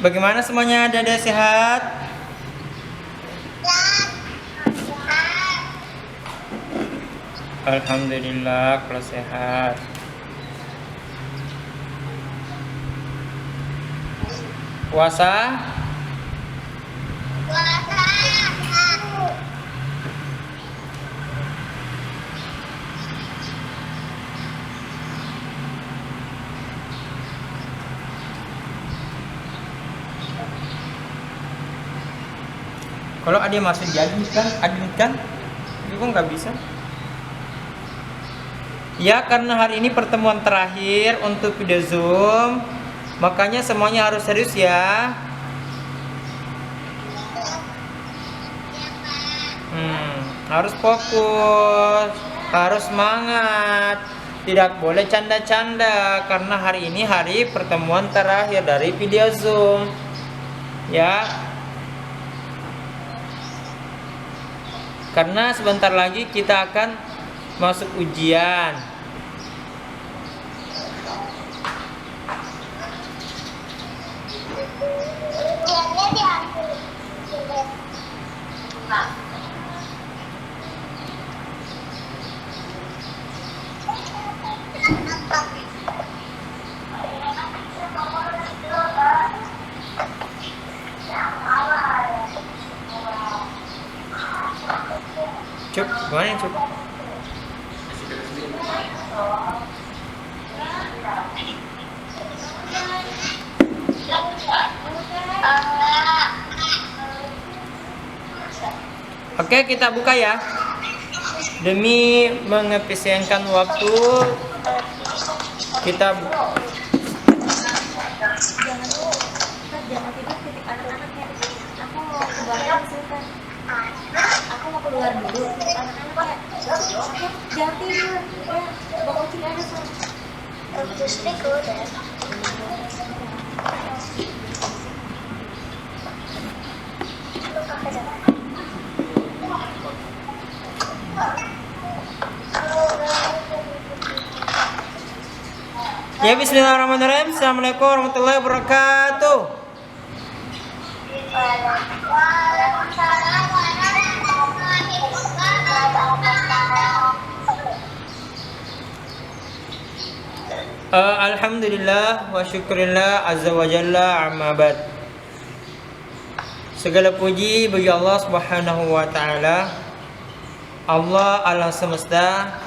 Bagaimana semuanya? Ada sehat? Alhamdulillah kalau sehat. Puasa? Kalau ada yang masuk admin kan? Itu nggak bisa. Ya, karena hari ini pertemuan terakhir untuk video Zoom, makanya semuanya harus serius ya. Harus fokus, harus semangat, tidak boleh canda-canda karena hari ini hari pertemuan terakhir dari video Zoom. Ya. Karena sebentar lagi kita akan masuk ujian. Cuk, gimana ya, Cuk? Oke, kita buka ya. Demi mengefisienkan waktu, kita aku mau keluar dulu anak-anak ya jangan tidur ya Bang Ucin ada ya, bismillahirrahmanirrahim. Assalamualaikum warahmatullahi wabarakatuh. Alhamdulillah wa syukurillah azza wa jalla amma ba'd. Segala puji bagi Allah Subhanahu wa taala, Allah alam semesta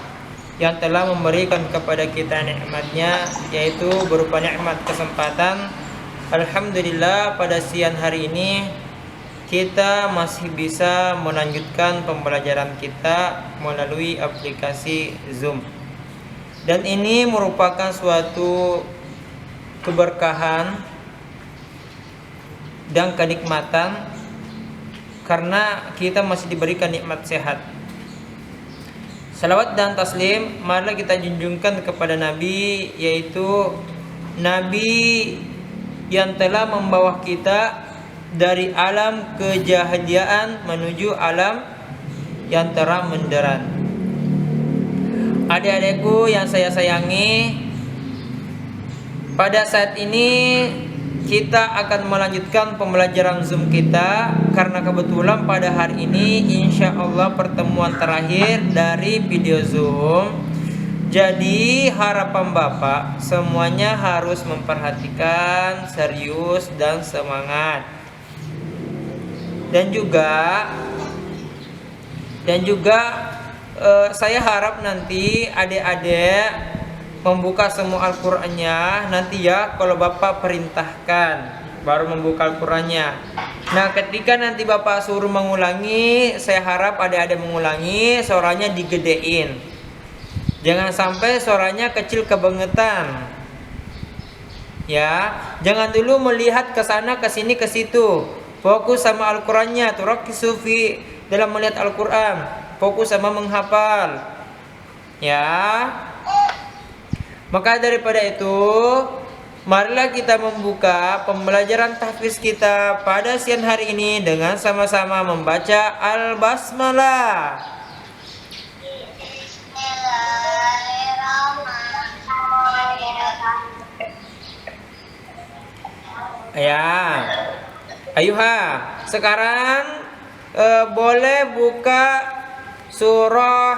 yang telah memberikan kepada kita nikmatnya, yaitu berupa nikmat kesempatan. Alhamdulillah pada siang hari ini kita masih bisa melanjutkan pembelajaran kita melalui aplikasi Zoom. Dan ini merupakan suatu keberkahan dan kenikmatan karena kita masih diberikan nikmat sehat. Salawat dan taslim marilah kita junjungkan kepada Nabi, yaitu Nabi yang telah membawa kita dari alam kejahiliaan menuju alam yang terang benderang. Adik-adikku yang saya sayangi, pada saat ini kita akan melanjutkan pembelajaran Zoom kita karena kebetulan pada hari ini insya Allah pertemuan terakhir dari video Zoom. Jadi harapan Bapak semuanya harus memperhatikan, serius dan semangat. Dan juga saya harap nanti adik-adik membuka semua Al-Qur'annya nanti ya, kalau Bapak perintahkan baru membuka Al-Qur'annya. Nah, ketika nanti Bapak suruh mengulangi, saya harap adik-adik mengulangi, suaranya digedein. Jangan sampai suaranya kecil kebangetan. Ya, jangan dulu melihat ke sana ke sini ke situ. Fokus sama Al-Qur'annya, turakisu fi dalam melihat Al-Qur'an. Fokus sama menghafal. Ya. Maka daripada itu, marilah kita membuka pembelajaran tahfiz kita pada siang hari ini dengan sama-sama membaca Al-Basmalah. Ya. Ayuha, sekarang boleh buka surah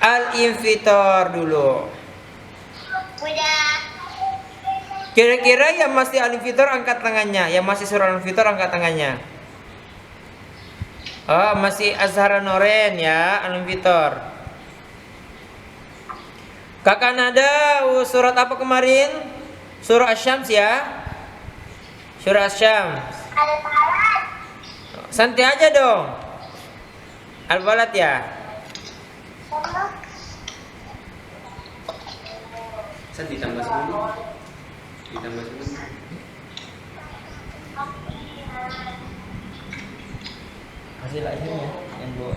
Al-Infitor dulu. Udah. Kira-kira yang masih Al-Infitor angkat tangannya. Yang masih surah Al-Infitor angkat tangannya. Oh, masih Azhar Noren ya, Al-Infitor. Kakak Nada surat apa kemarin? Surah Asy-Syams ya. Surah Asy-Syams. Al-Balad. Santai aja dong. Al-Balad ya. Saya ditambah 10. Ditambah 10. Hasil akhirnya yang bu.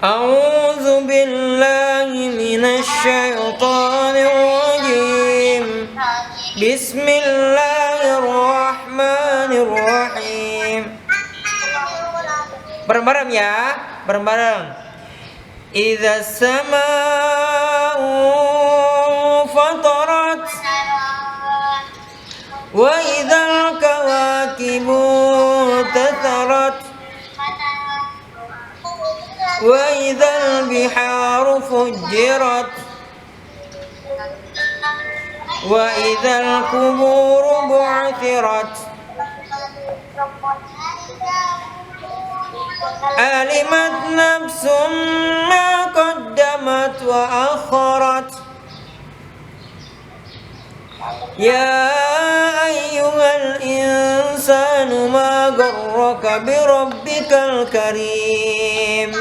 A'udzu billahi minasy syaithanir rajim. Bismillahirrahmanirrahim. Bareng-bareng ya, bareng-bareng. Idza samaa'u fatarat wa idzal kawakibu tatharat wa idzal biharu fujirat wa idzal quburu bu'thirat alimat nafsum ma qaddamat wa akharat ya ayyuhal insanu ma gharraka bi rabbikal karim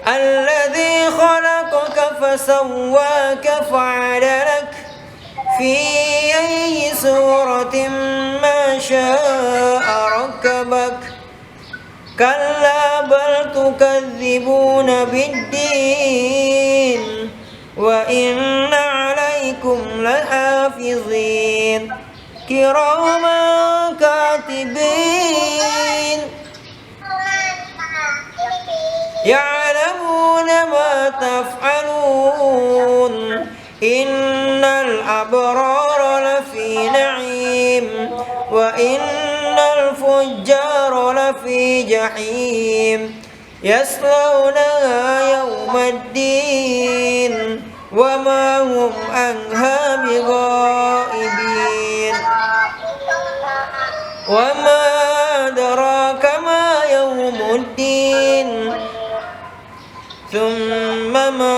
alladzi khalaqaka fasawwaka fa'adalak fi ayyi suratin ma syaa rakkabak kalla bal tukadzibuna biddin wa inna 'alaikum lahafizin kiraman katibin ya'lamuna ma taf'alun innal abrara lafi na'im wa innal fujjara lafi jahim yaslawnaha yawmaddin wa ma hum anha bighaibin wa ma adraka ma yawmuddin thumma ma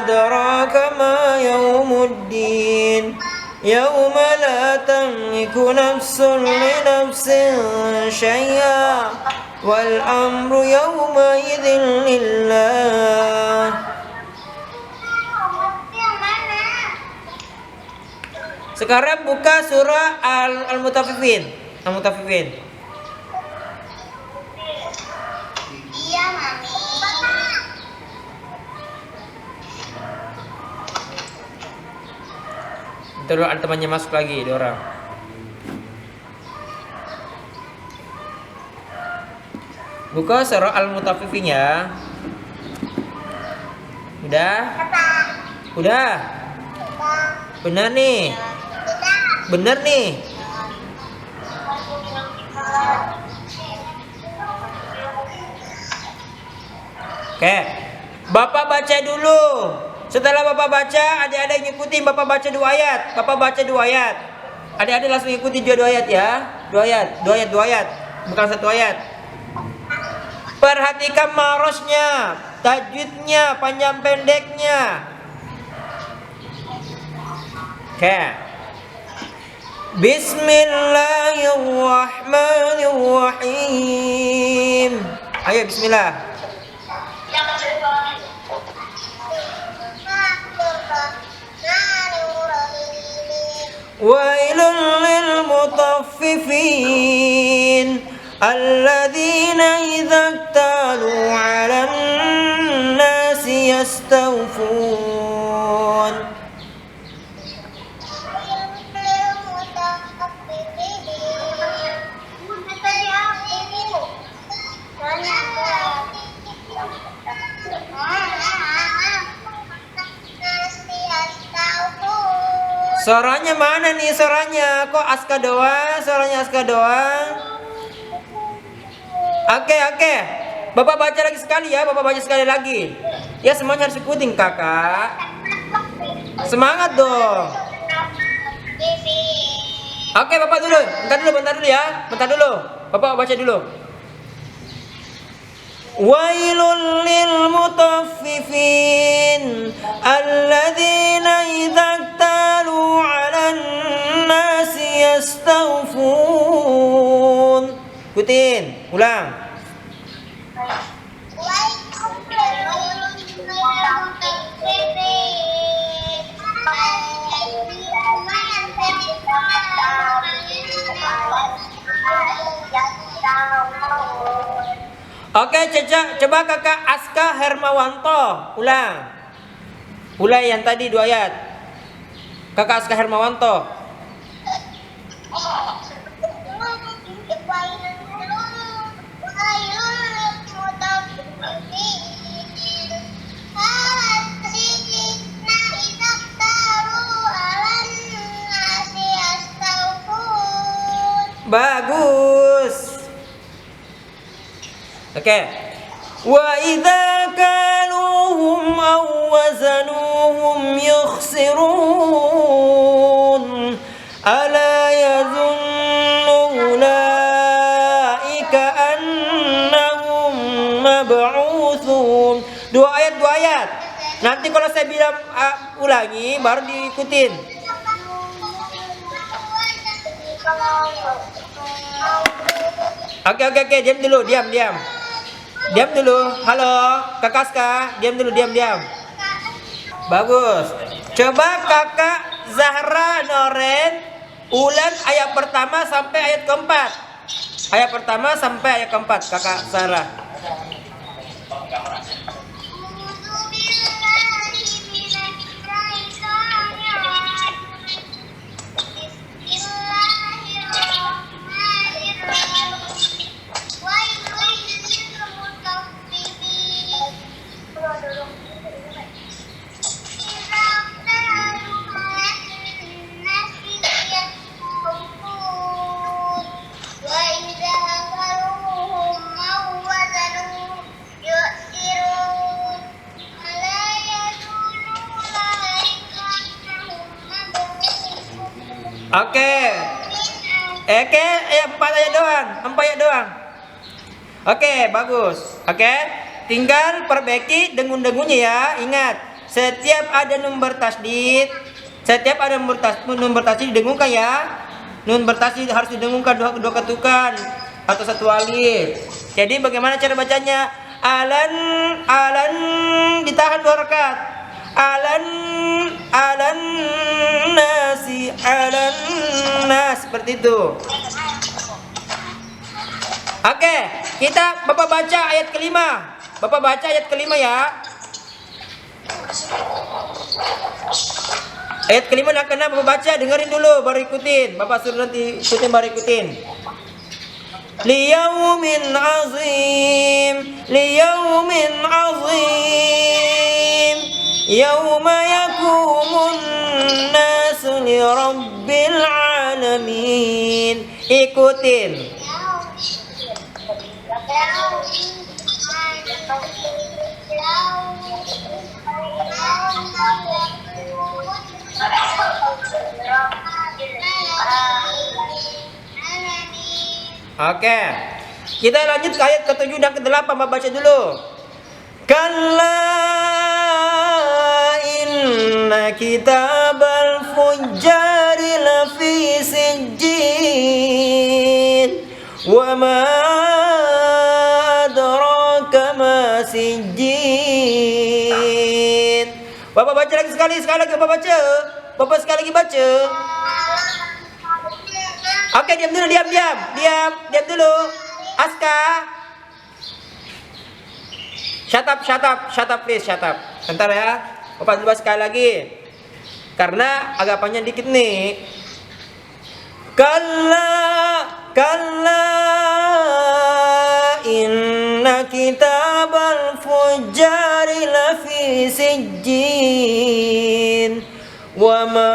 adraka ma yawmuddin yawma la tamliku nafsun li nafsin syai'a wal amru yawma idzin lillah. Sekarang buka surah Al-Mutaffifin. Al-Mutaffifin. Iya, Mami. Ntar dulu ada temannya masuk lagi, ada orang. Buka surah Al-Mutaffifin ya. Udah? Udah? Benar nih. Benar nih. Oke. Bapak baca dulu. Setelah Bapak baca, adik-adik ngikutin Bapak baca 2 ayat. Bapak baca 2 ayat. Adik-adik langsung ikuti 2 ayat ya. 2 ayat, 2 ayat, 2 ayat. Bukan 1 ayat. Perhatikan marosnya, tajwidnya, panjang pendeknya. Oke. Bismillahirrahmanirrahim. Ayo bismillah. Wailul lil mutaffifin alladzina idza talu 'alan nasi yastawfun. Suaranya mana nih suaranya? Kok Aska doang? Suaranya Aska doang. Oke. Bapak baca lagi sekali ya, Bapak baca sekali lagi. Ya semuanya harus ikutin kakak. Semangat dong. Oke Bapak dulu, bentar dulu ya, bentar dulu. Bapak baca dulu. Wailul lil mutaffifin alladzina idza iktalu 'alan nasi yastawfun. Ikutin, ulang. Oke, coba kakak Aska Hermawanto ulang. Ulang yang tadi 2 ayat. Kakak Aska Hermawanto. Bagus. Oke. Wa idza kaluhum aw wazanuhum yukhsirun. Ala yadhunnu ulaika annahum mab'utsun. 2 ayat. Nanti kalau saya bilang ulangi baru diikutin. Oke, diam dulu, diam. Diam dulu. Halo, Kakak Aska, diam dulu, diam. Bagus. Coba Kakak Zahra Noren ulang ayat pertama sampai ayat keempat. Ayat pertama sampai ayat keempat, Kakak Zahra. Oke, 4 ayat doang. Oke, bagus. Oke, tinggal perbaiki dengung-dengungnya ya. Ingat, setiap ada nun bertasydid, didengungkan ya. Nun bertasydid harus didengungkan 2 ketukan atau 1 alif. Jadi bagaimana cara bacanya? Alan ditahan 2 rakaat. Alan nas seperti itu. Oke, Bapak baca ayat kelima. Ya. Ayat kelima nak kena Bapak baca, dengerin dulu baru ikutin. Bapak suruh nanti ikutin baru ikutin. Liyaumin azim. Yauma yakumun nasu li rabbil alamin. Ikutin. Oke. Kita lanjut ke ayat ke-7 dan ke-8. Baca dulu. Kalla inna kitabal fujjari lafi sijjin wa ma adraka ma sijjin. Bapak baca lagi sekali lagi Bapak baca. Bapak sekali lagi baca. Oke, diam dulu. Diam dulu. Aska. Shut up please, shut up. Bentar ya. Bapak dulu sekali lagi. Karena agak panjang dikit nih. Kalla inna kitabal fujjari lafi sijjin wa ma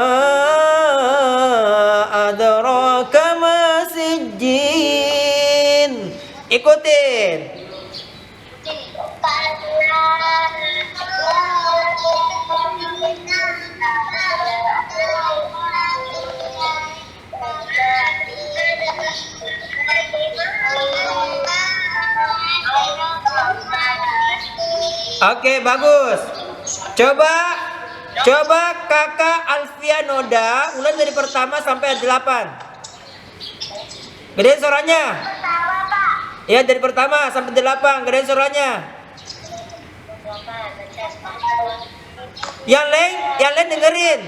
Ikutin. Oke, bagus. Coba kakak Alfia Noda ulang dari pertama sampai 8. Gedein suaranya. Ya, dari pertama sampai 8, gedein suaranya. Yang lain dengerin.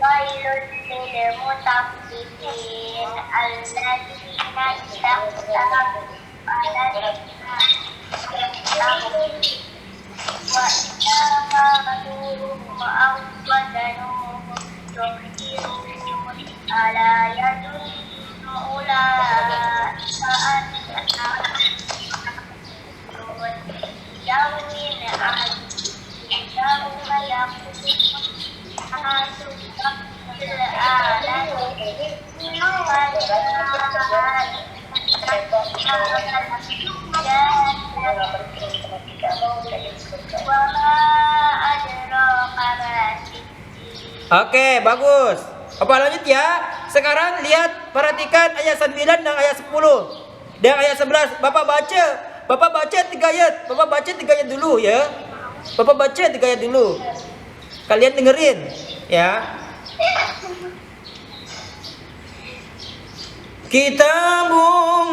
Wailul lil mutaffifin alladzina idza qtalu wa ala yadunnu ulaika yawmin yawma Oke, bagus. Apa lanjut ya? Sekarang lihat, perhatikan ayat 9 dan ayat 10 dan ayat 11. Bapak baca 3 ayat. Bapak baca 3 ayat dulu ya. Bapak baca 3 ayat dulu. Kalian dengerin ya. Kitabum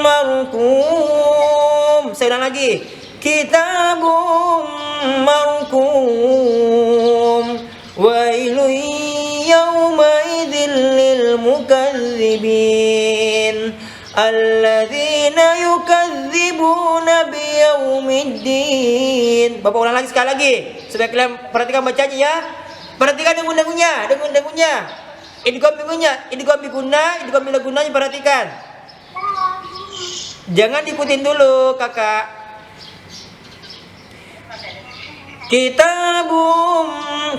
marqum. Saya ulang lagi. Kitabum marqum. Wailu yawmaidil lil mukadzibin alladzina yukadzibuna biyaumiddin. Bapak ulang lagi sekali lagi supaya kalian perhatikan bacanya ya. Perhatikan dengung-dengungnya. Idgham bila gunanya perhatikan. Jangan diikutin dulu, Kakak.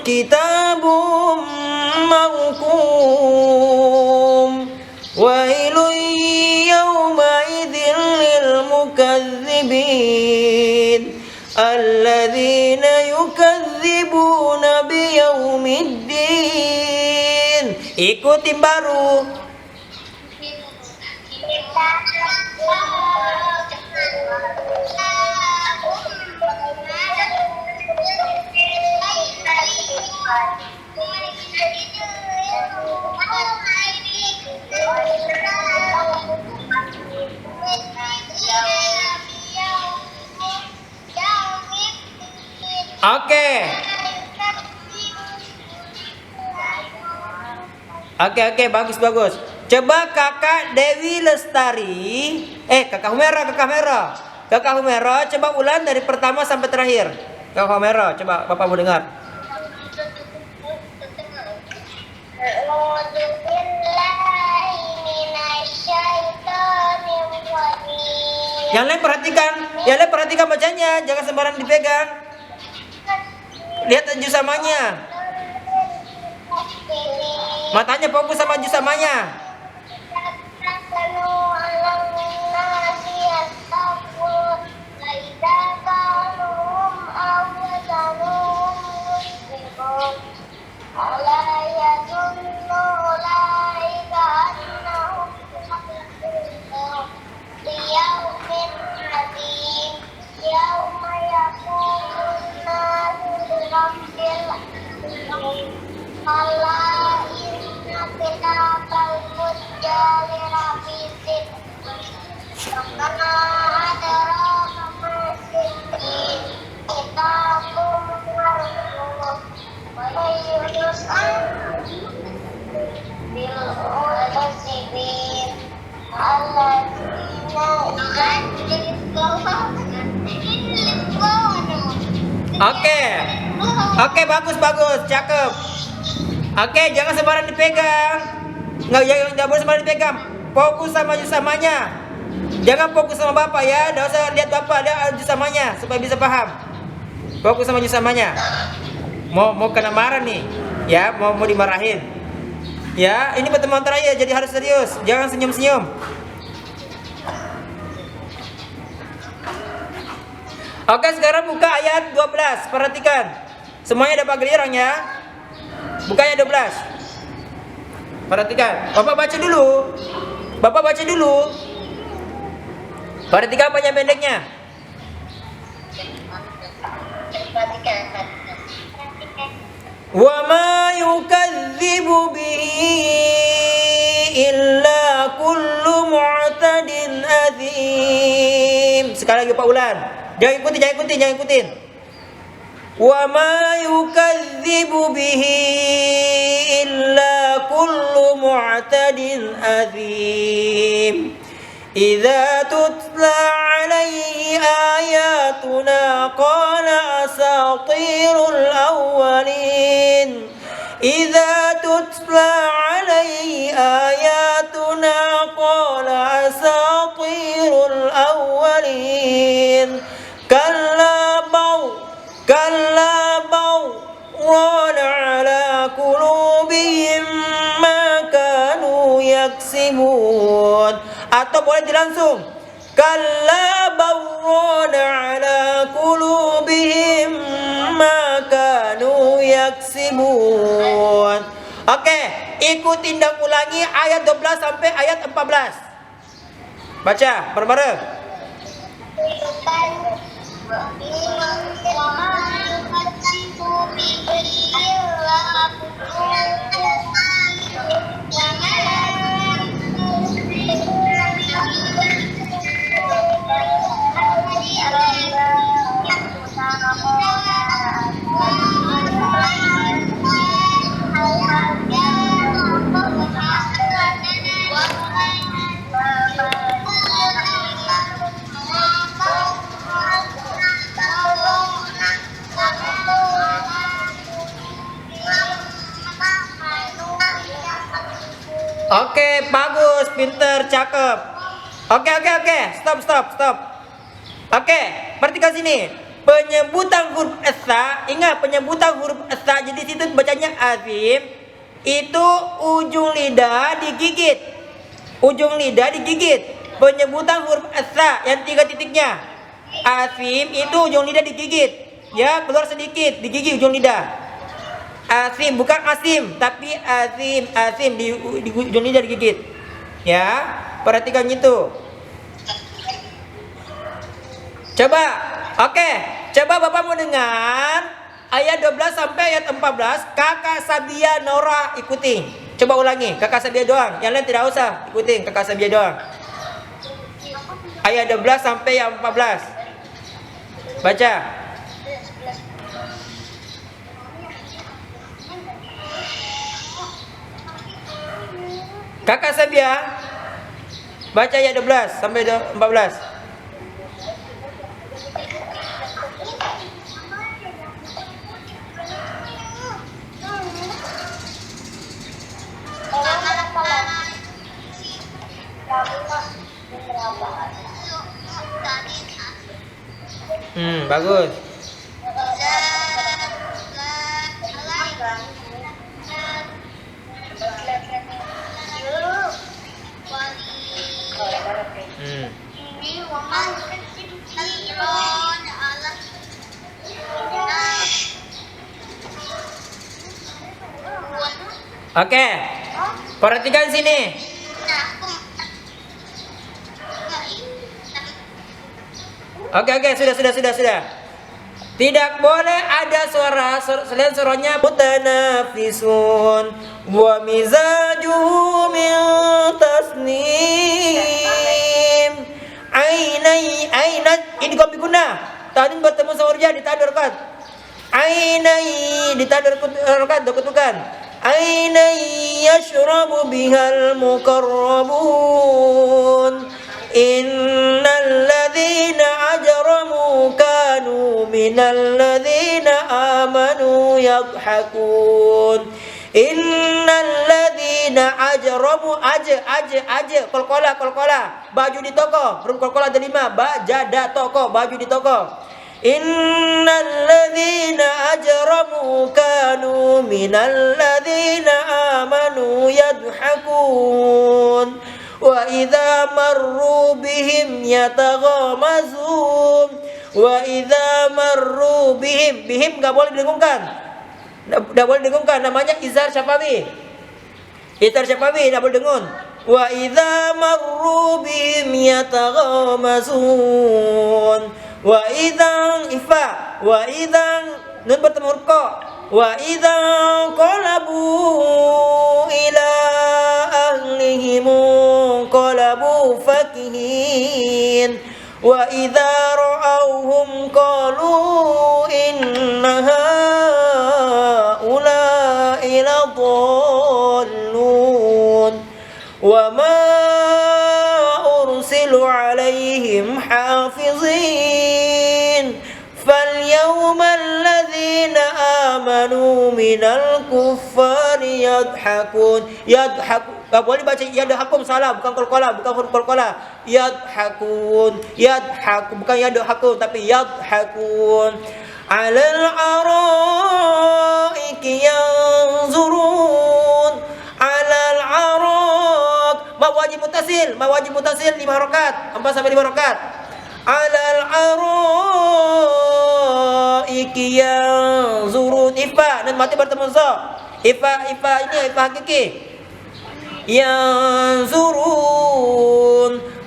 Kitabum marqum wailun yawmaidin lil mukadzibin alladzina yukadzibuna biyaumiddin. Ikutin baru. Oke, bagus. Coba kakak Dewi Lestari, kakak Humera, coba ulang dari pertama sampai terakhir. Kakak Humera, coba Bapak mau dengar. Yang lain perhatikan bacanya, jangan sembarangan dipegang. Lihat juz samanya. Matanya fokus sama juz samanya. Oke, bagus, cakep. Oke, jangan sembarangan dipegang. Nggak boleh sembarangan dipegang. Fokus sama juz samanya. Jangan fokus sama Bapak ya. Nggak usah lihat Bapak, lihat juz samanya supaya bisa paham. Fokus sama juz samanya. Mau kena marah nih, ya? Mau dimarahin. Ya, ini pertemuan terakhir jadi harus serius. Jangan senyum-senyum. Oke, sekarang buka ayat 12. Perhatikan. Semuanya dapat giliran ya. Buka ayat 12. Perhatikan. Bapak baca dulu. Bapak baca dulu. Perhatikan panjang pendeknya. Wa ma yukadzibu bihi illa kullu mu'tadin adzim. Sekali lagi Pak Ulan. Jangan ikutin. Wa ma yukadzibu bihi illa kullu mu'tadin adzim. Idza tutla alaihi ayatuna qala asatirul awwalin. Idza tutla alaihi ayatuna qala asatirul awwalin. Kalla baw rana ala qulubihim ma kanu yaksibun. Atau boleh dilangsung. Kalla barrana ala qulubihim ma kanu yaksibun. Oke, ikutin dan ulangi ayat 12 sampai ayat 14. Baca bareng-bareng. Oke, bagus, pinter, cakep. Oke. Stop. Oke, perhatikan sini. Penyebutan huruf esa, ingat penyebutan huruf esa. Jadi situ bacanya azim. Itu ujung lidah digigit. Penyebutan huruf esa yang 3 titiknya. Azim itu ujung lidah digigit. Ya, keluar sedikit, digigit ujung lidah. Asim, bukan asim, tapi asim di ujung lidah digigit. Ya, perhatikan itu. Coba, oke. Coba Bapak mau dengar ayat 12 sampai ayat 14. Kakak Sabia Nora ikutin. Coba ulangi, Kakak Sabia doang. Yang lain tidak usah ikutin, Kakak Sabia doang. Ayat 12 sampai ayat 14. Baca. Kakak Sabia baca ayat 12 sampai 14. Bagus. Oke, perhatikan sini. Oke, sudah. Tidak boleh ada suara selain suaranya mutanafisun wa mizajuhu min tasnim. Ainat ini kopi guna. Tadi bertemu sama urja ditadarkan. Ainai ditadarkan dokutukan. Aina yashrabu bihal mukarrabun. Innal ladzina ajramu kanu minal ladzina amanu yadhakun. Innal ladzina ajramu aja kolkola baju di toko huruf kolkola ada 5 jada toko baju di toko. Innal ladzina ajramu kanu minal ladzina amanu kanu yadhakun wa idza marru bihim yataghamazun wa idza marru bihim enggak boleh didengungkan. Enggak boleh didengungkan, namanya izhar syafawi. Izhar syafawi enggak boleh dengun. Wa idza marru bihim yataghamazun wa idza ifa wa idza nun bertemu huruf qa wa idza qalabu ila ahlihim qalabu fakihin wa idza ra'awhum qalu inna haula'i ladallun wa ma ursilu alaihim hafizin falyawma alladhina amanu minal kuffari yadhakun. Gak boleh baca yadhakun, salah, bukan qalqalah, bukan huruf qalqalah. Yadhakun bukan yadhakun tapi yadhakun. Alal araiki yanzurun. Alal arak mawajib mutasil 5 rakaat 4 sampai 5 rakaat. Alal araiki yanzurun. Ifa dan mati bertemu za. Ifa ini ifa hakiki. Yanzurun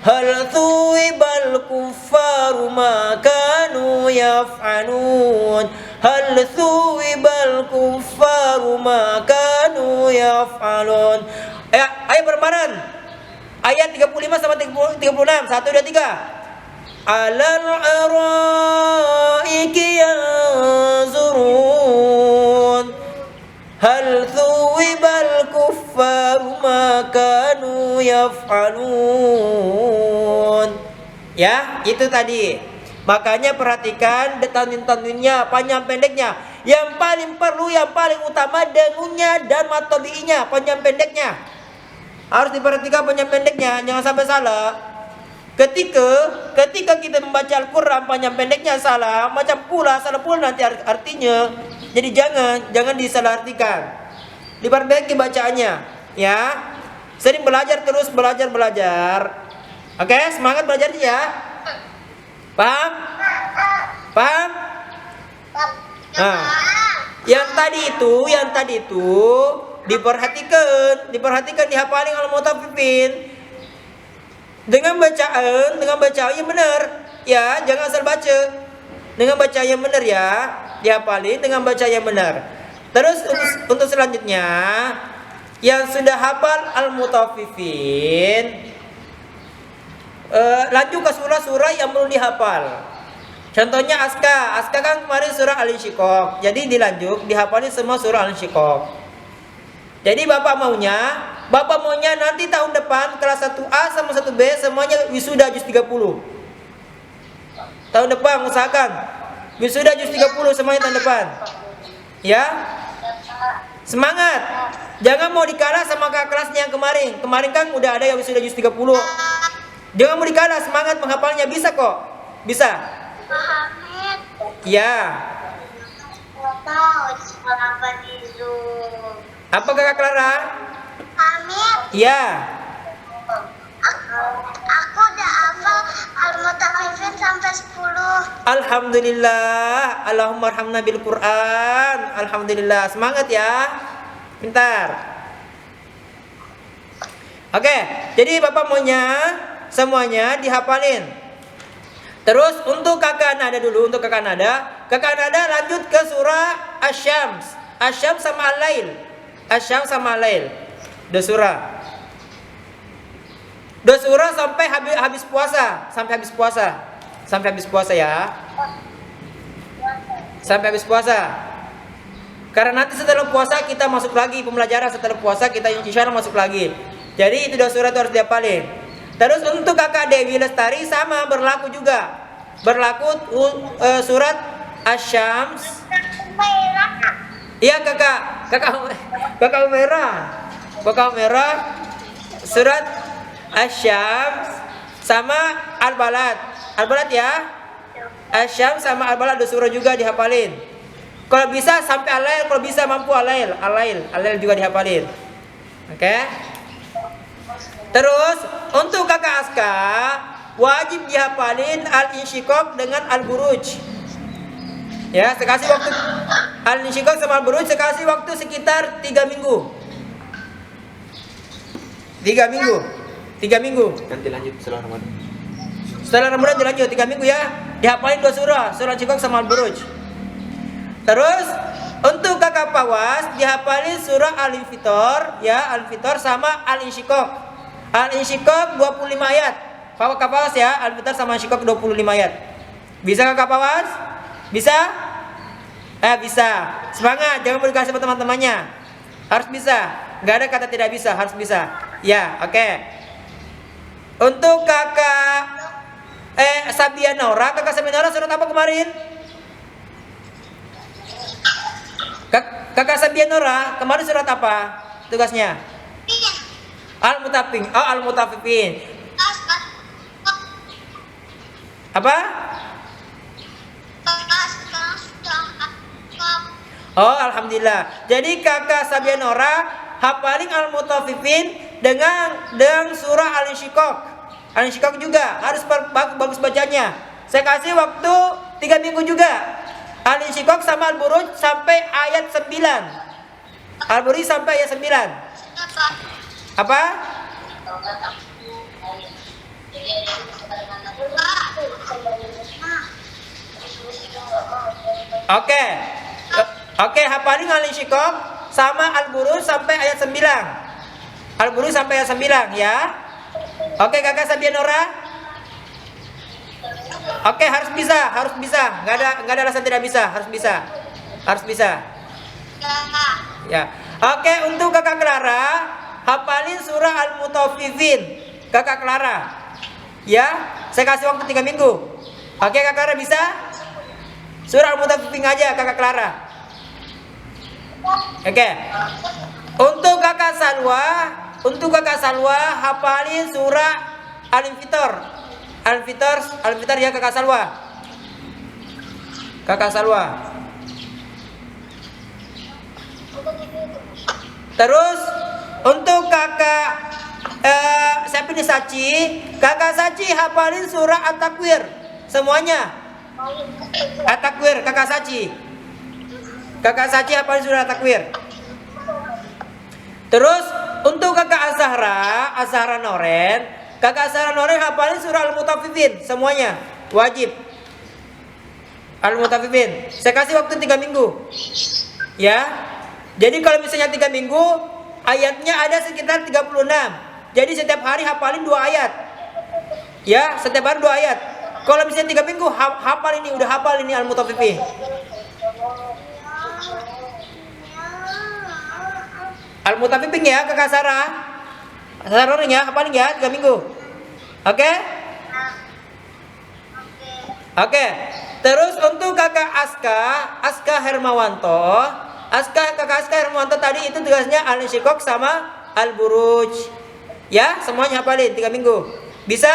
hal thuwibal kuffaru ma kanu yaf'alun. Hal thuwibal kuffaru ma kanu yaf'alun. Ayat berbaran. Ayat 35 sampai 36. 1 2 3. Alal araiki yanzurun hal thuwibal kuffaru ma kanu yaf'alun. Ya, itu tadi. Makanya perhatikan tanwin-tanwinnya, panjang pendeknya. Yang paling perlu, yang paling utama dengunnya dan mad tabi'inya, panjang pendeknya. Harus diperhatikan panjang pendeknya, jangan sampai salah. Ketika kita membaca Al-Qur'an panjang pendeknya salah, macam pula salah pula nanti artinya. Jadi jangan disalahartikan. Diperbaiki bacaannya, ya. Sering belajar terus belajar. Oke, semangat belajarnya ya. Paham? Nah, yang tadi itu diperhatikan dihafalin kalau mutaffifin. Dengan bacaan yang benar, ya, jangan asal baca. Dengan bacaan yang benar ya, dihafalin dengan bacaan yang benar. Terus untuk selanjutnya, yang sudah hafal al-mutaffifin, lanjut ke surah-surah yang belum dihafal. Contohnya Aska kan kemarin surah Al-Insyiqaq. Jadi dihafalin semua surah Al-Insyiqaq. Jadi Bapak maunya nanti tahun depan kelas 1A sama 1B semuanya wisuda juz 30. Tahun depan usahakan wisuda juz 30 semuanya tahun depan. Ya. Semangat. Jangan mau dikalah sama kakak kelasnya yang kemarin. Kemarin kan udah ada yang wisuda juz 30. Jangan mau dikalah, semangat menghafalnya, bisa kok. Bisa. Ya. Apa kakak Clara? Hamid. Ya. Aku udah hafal al-mutaffifin sampai 10. Alhamdulillah. Allahumma arhamna bil Quran. Alhamdulillah. Semangat ya. Pintar. Oke, jadi Bapak maunya semuanya dihafalin. Terus untuk kakak nada dulu, kakak nada lanjut ke surah Asy-Syams. Asy-Syams sama Al-Lail. Asy-Syams sama Al-Lail. Dua surah sampai habis puasa, Sampai habis puasa ya. Sampai habis puasa. Karena nanti setelah puasa kita masuk lagi pembelajaran, setelah puasa kita insya Allah masuk lagi. Jadi itu dua surah itu harus dihafalin. Terus untuk kakak Dewi Lestari sama berlaku juga. Surat Asy-Syams. Iya kakak Umairah. Surat Asy-Syams sama Al-Balad ya. Asy-Syams sama Al-Balad dua surah juga dihafalin. Kalau bisa sampai Al-Lail, kalau bisa mampu Al-Lail juga dihafalin. Oke. Terus untuk kakak Aska wajib dihafalin al-insyiqaq dengan al-buruj. Ya, saya kasih waktu al-insyiqaq sama al-buruj, saya kasih waktu sekitar 3 minggu. 3 minggu. 3 minggu. Nanti lanjut setelah Ramadan. Setelah Ramadan dilanjut 3 minggu ya. Dihafalin 2 surah, surah Al-Insyiqaq sama al-buruj. Terus untuk kakak Pawas dihafalin surah Al-Infitor ya, Al-Infitor sama Al-Insyiqaq. Al-Insyiqaq 25 ayat. Kakak Pawas ya, Al-Infitor sama Al-Insyiqaq 25 ayat. Bisa kakak Pawas? Bisa? Bisa. Semangat, jangan berdikasi sama teman-temannya. Harus bisa. Gak ada kata tidak bisa, harus bisa. Ya, oke. Untuk kakak Sabianora, kakak Sabianora surat apa kemarin? Kakak Sabianora kemarin surat apa tugasnya? Al-Mutaffifin. Oh, Al-Mutaffifin. Apa? Oh, alhamdulillah. Jadi kakak Sabianora hafalin Al-Mutaffifin dengan surah Al-Insyiqaq. Al-Insyiqaq juga harus bagus bacanya. Saya kasih waktu 3 minggu juga. Al-Insyiqaq sama Al-Buruj sampai ayat 9. Al-Buruj sampai ayat 9. Apa? Oke. Oke, hafalin Al-Insyiqaq sama Al-Buruj sampai ayat 9. Al-Buruj sampai ayat 9 ya. Oke, kakak Sabianora. Oke, harus bisa, harus bisa. Nggak ada alasan tidak bisa, harus bisa. Harus bisa. Ya. Oke, untuk kakak Clara, hafalin surah Al-Mutaffifin. Kakak Clara. Ya, saya kasih waktu 3 minggu. Oke, kakak Clara bisa? Surah Al-Mutaffifin aja kakak Clara. Oke. Untuk kakak Salwa hafalin surah Al-Infitor. Al-Infitor ya kakak Salwa. Kakak Salwa. Terus untuk kakak siapa ini Saci? Kakak Saci hafalin surah At-Takwir semuanya. At-Takwir kakak Saci. Kakak Saci hafalin surah At-Takwir. Terus untuk kakak Azhara Noren, kakak Azhara Noren hafalin surah Al-Mutaffifin semuanya, wajib. Al-Mutaffifin. Saya kasih waktu 3 minggu. Ya. Jadi kalau misalnya 3 minggu, ayatnya ada sekitar 36. Jadi setiap hari hafalin 2 ayat. Ya, setiap hari 2 ayat. Kalau misalnya 3 minggu hafal ini, udah hafal ini Al-Mutaffifin. Al-Mutaffifin ya kakak Sarah. Sarah ya, hafalin ya 3 minggu. Oke? Oke. Terus untuk kakak Aska Hermawanto, kakak Aska Hermawanto tadi itu tugasnya Al-Insyiqaq sama Al-Buruj. Ya, semuanya hafalin 3 minggu. Bisa?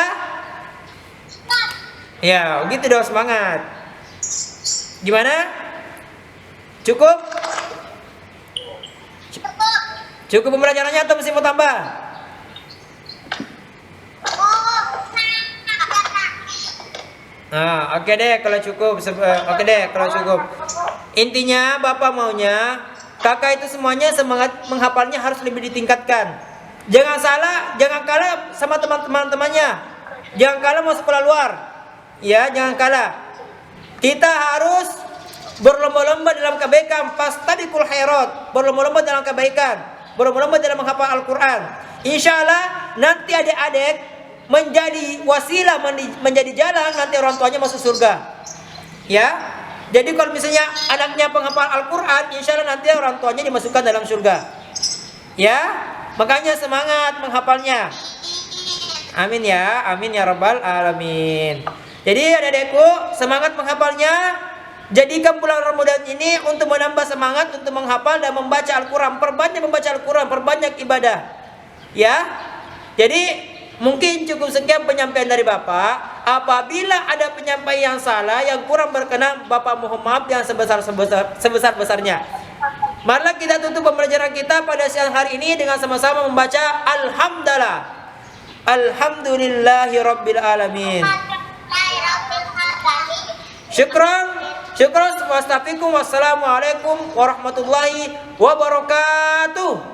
Ya, gitu dong, semangat. Gimana? Cukup? Cukup pembelajarannya atau mesti mau tambah? Nah, oke deh kalau cukup. Oke deh kalau cukup. Intinya Bapak maunya kakak itu semuanya semangat menghafalnya harus lebih ditingkatkan. Jangan kalah sama teman-temannya. Jangan kalah mau sekolah luar. Ya, jangan kalah. Kita harus berlomba-lomba dalam kebaikan, fastabiqul khairat, berlomba-lomba dalam kebaikan, berlomba-lomba dalam menghafal Al-Qur'an. Insyaallah nanti adik-adik menjadi wasilah, menjadi jalan nanti orang tuanya masuk surga. Ya. Jadi kalau misalnya anaknya penghafal Al-Qur'an, insyaallah nanti orang tuanya dimasukkan dalam surga. Ya. Makanya semangat menghafalnya. Amin ya rabbal alamin. Jadi adik-adikku semangat menghafalnya. Jadikan bulan Ramadan ini untuk menambah semangat untuk menghafal dan membaca Al-Quran. Perbanyak membaca Al-Quran, perbanyak ibadah. Ya. Jadi mungkin cukup sekian penyampaian dari Bapak. Apabila ada penyampaian yang salah, yang kurang berkenan, Bapak mohon maaf yang sebesar-besarnya. Marilah kita tutup pembelajaran kita pada siang hari ini dengan sama-sama membaca alhamdulillah. Alhamdulillahirabbil alamin. Syukran. Syukran. Wassalamualaikum warahmatullahi wabarakatuh.